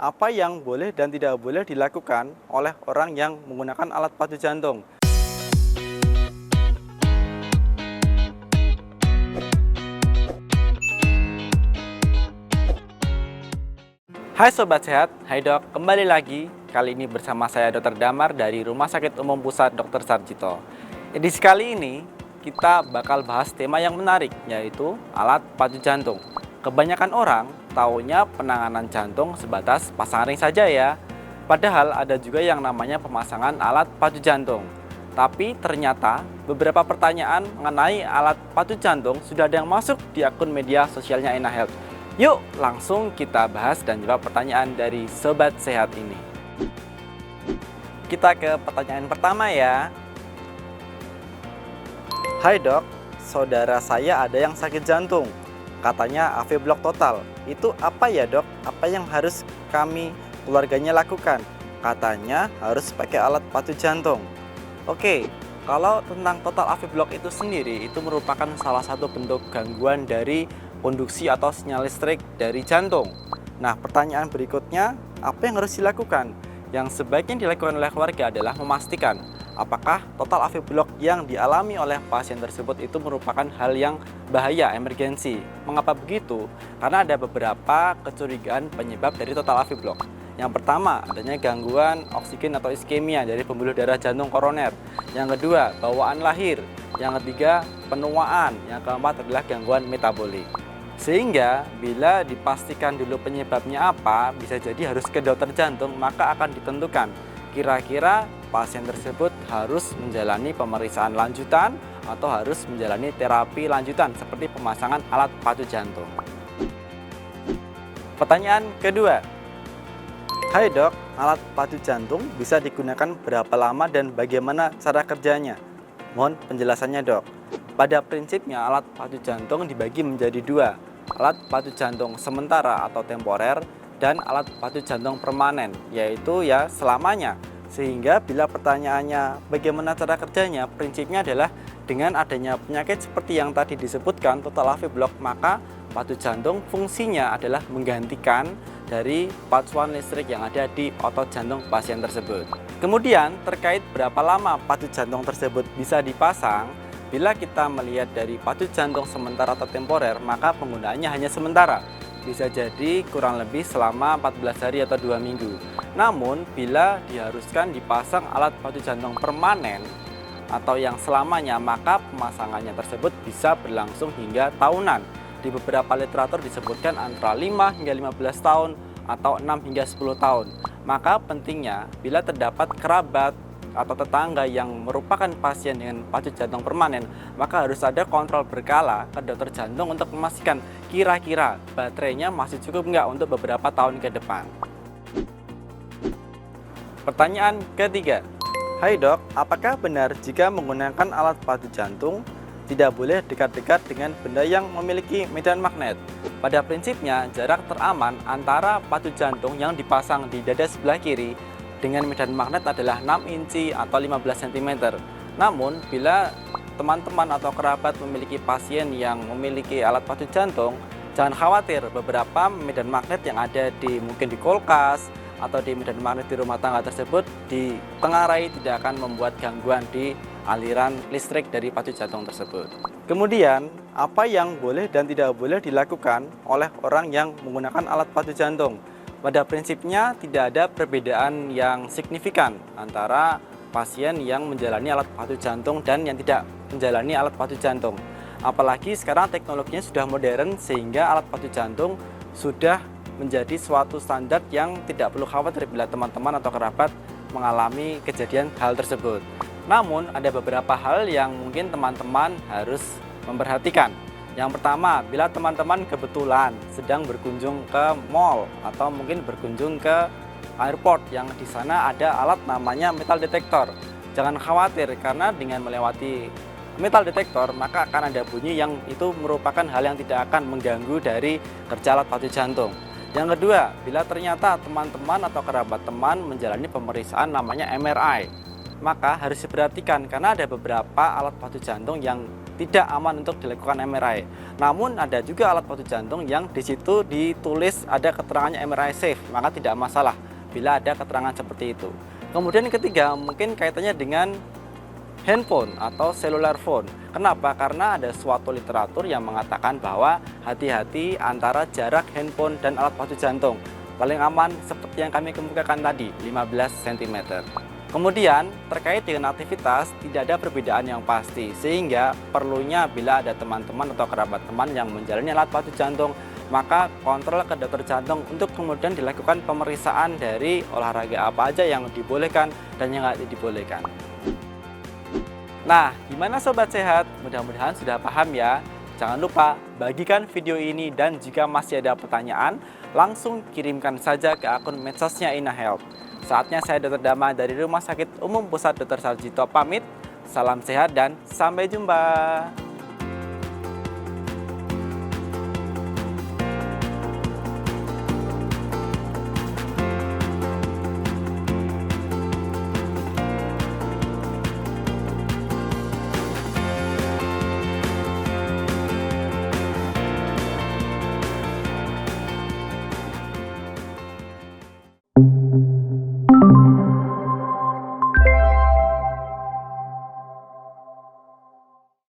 apa yang boleh dan tidak boleh dilakukan oleh orang yang menggunakan alat pacu jantung. Hai Sobat Sehat, hai Dok, kembali lagi. Kali ini bersama saya Dr. Damar dari Rumah Sakit Umum Pusat Dr. Sarjito. Edisi kali ini kita bakal bahas tema yang menarik, yaitu alat pacu jantung. Kebanyakan orang taunya penanganan jantung sebatas pasang ring saja ya. Padahal ada juga yang namanya pemasangan alat pacu jantung. Tapi ternyata beberapa pertanyaan mengenai alat pacu jantung sudah ada yang masuk di akun media sosialnya Enahealth. Yuk langsung kita bahas dan jawab pertanyaan dari Sobat Sehat ini. Kita ke pertanyaan pertama ya. Hai dok, saudara saya ada yang sakit jantung. Katanya AV blok total. Itu apa ya dok? Apa yang harus kami keluarganya lakukan? Katanya harus pakai alat pacu jantung. Oke, kalau tentang total AV blok itu sendiri, itu merupakan salah satu bentuk gangguan dari konduksi atau sinyal listrik dari jantung. Nah, pertanyaan berikutnya, apa yang harus dilakukan? Yang sebaiknya dilakukan oleh keluarga adalah memastikan apakah total AV blok yang dialami oleh pasien tersebut itu merupakan hal yang bahaya, emergensi. Mengapa begitu? Karena ada beberapa kecurigaan penyebab dari total AV blok. Yang pertama, adanya gangguan oksigen atau iskemia dari pembuluh darah jantung koroner. Yang kedua, bawaan lahir. Yang ketiga, penuaan. Yang keempat adalah gangguan metabolik. Sehingga bila dipastikan dulu penyebabnya apa, bisa jadi harus ke dokter jantung, maka akan ditentukan kira-kira pasien tersebut harus menjalani pemeriksaan lanjutan atau harus menjalani terapi lanjutan seperti pemasangan alat pacu jantung. Pertanyaan kedua. Hai dok, alat pacu jantung bisa digunakan berapa lama dan bagaimana cara kerjanya? Mohon penjelasannya dok. Pada prinsipnya alat pacu jantung dibagi menjadi dua. Alat pacu jantung sementara atau temporer dan alat pacu jantung permanen, yaitu ya selamanya. Sehingga bila pertanyaannya bagaimana cara kerjanya, prinsipnya adalah dengan adanya penyakit seperti yang tadi disebutkan total AV blok, maka pacu jantung fungsinya adalah menggantikan dari pacuan listrik yang ada di otot jantung pasien tersebut. Kemudian terkait berapa lama pacu jantung tersebut bisa dipasang, bila kita melihat dari pacu jantung sementara atau temporer, maka penggunaannya hanya sementara. Bisa jadi kurang lebih selama 14 hari atau 2 minggu. Namun, bila diharuskan dipasang alat pacu jantung permanen atau yang selamanya, maka pemasangannya tersebut bisa berlangsung hingga tahunan. Di beberapa literatur disebutkan antara 5 hingga 15 tahun atau 6 hingga 10 tahun. Maka pentingnya bila terdapat kerabat atau tetangga yang merupakan pasien dengan pacu jantung permanen, maka harus ada kontrol berkala ke dokter jantung untuk memastikan kira-kira baterainya masih cukup nggak untuk beberapa tahun ke depan. Pertanyaan ketiga. Hai dok, apakah benar jika menggunakan alat pacu jantung tidak boleh dekat-dekat dengan benda yang memiliki medan magnet? Pada prinsipnya, jarak teraman antara pacu jantung yang dipasang di dada sebelah kiri dengan medan magnet adalah 6 inci atau 15 cm. Namun, bila teman-teman atau kerabat memiliki pasien yang memiliki alat pacu jantung, jangan khawatir, beberapa medan magnet yang ada mungkin di kulkas atau di medan magnet di rumah tangga tersebut ditengarai tidak akan membuat gangguan di aliran listrik dari pacu jantung tersebut. Kemudian, apa yang boleh dan tidak boleh dilakukan oleh orang yang menggunakan alat pacu jantung? Pada prinsipnya tidak ada perbedaan yang signifikan antara pasien yang menjalani alat pacu jantung dan yang tidak menjalani alat pacu jantung. Apalagi sekarang teknologinya sudah modern sehingga alat pacu jantung sudah menjadi suatu standar yang tidak perlu khawatir bila teman-teman atau kerabat mengalami kejadian hal tersebut. Namun ada beberapa hal yang mungkin teman-teman harus memperhatikan. Yang pertama, bila teman-teman kebetulan sedang berkunjung ke mall atau mungkin berkunjung ke airport yang di sana ada alat namanya metal detektor. Jangan khawatir karena dengan melewati metal detektor maka akan ada bunyi yang itu merupakan hal yang tidak akan mengganggu dari kerja alat pacu jantung. Yang kedua, bila ternyata teman-teman atau kerabat teman menjalani pemeriksaan namanya MRI, maka harus diperhatikan karena ada beberapa alat pacu jantung yang tidak aman untuk dilakukan MRI. Namun ada juga alat bantu jantung yang di situ ditulis ada keterangannya MRI safe, maka tidak masalah bila ada keterangan seperti itu. Kemudian yang ketiga, mungkin kaitannya dengan handphone atau cellular phone. Kenapa? Karena ada suatu literatur yang mengatakan bahwa hati-hati antara jarak handphone dan alat bantu jantung. Paling aman seperti yang kami kemukakan tadi, 15 cm. Kemudian terkait dengan aktivitas tidak ada perbedaan yang pasti, sehingga perlunya bila ada teman-teman atau kerabat teman yang menjalani alat bantu jantung, maka kontrol ke dokter jantung untuk kemudian dilakukan pemeriksaan dari olahraga apa aja yang dibolehkan dan yang tidak dibolehkan. Nah, gimana Sobat Sehat? Mudah-mudahan sudah paham ya. Jangan lupa bagikan video ini dan jika masih ada pertanyaan, langsung kirimkan saja ke akun medsosnya InaHealth. Saatnya saya Dr. Dama dari Rumah Sakit Umum Pusat Dr. Sarjito pamit. Salam sehat dan sampai jumpa.